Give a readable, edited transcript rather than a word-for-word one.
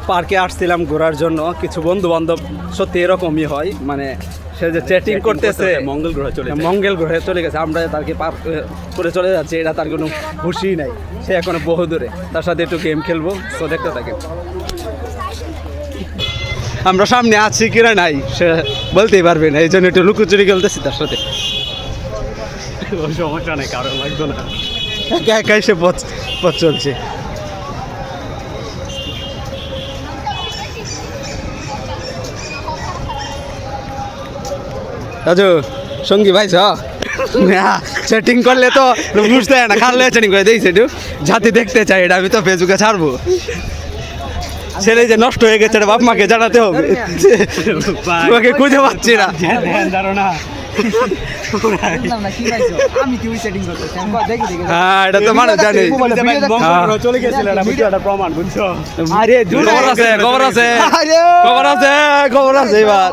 পার্কে আসছিলাম ঘোরার জন্য, কিছু বন্ধু বান্ধব সত্যি এরকমই হয়, মানে সে যে চ্যাটিং করতেছে মঙ্গল গ্রহে চলে গেছে, আমরা তাকে পার করে চলে যাচ্ছি, এটা তার কোনো খুশি নাই, সে এখনো বহু দূরে, তার সাথে একটু গেম খেলবো, তো দেখতে থাকে। আমরা সামনে আছি কিনা নাই সে বলতেই পারবে না, এই জন্য একটু লুকোচুরি খেলতেছি তার সাথে। সমস্যা নেই, কারণ লাগতো না, একা একাই সে পথ চলছে। রাজু সঙ্গী ভাই সেটিং করলে তো বুঝতে হয় না, খালে সেটিং করে দিয়েছে একটু জাতি দেখতে চাই, এটা আমি তো ফেসবুকে ছাড়বো। ছেলে যে নষ্ট হয়ে গেছে এটা বাপ মাকে জানাতে হবে, তোমাকে খুঁজে পাচ্ছি না। হ্যাঁ এটা তো মানুষ জানে, চলে গেছিল প্রমাণ, বুঝছো? খবর আছে খবর আছে খবর আছে খবর আছে এবার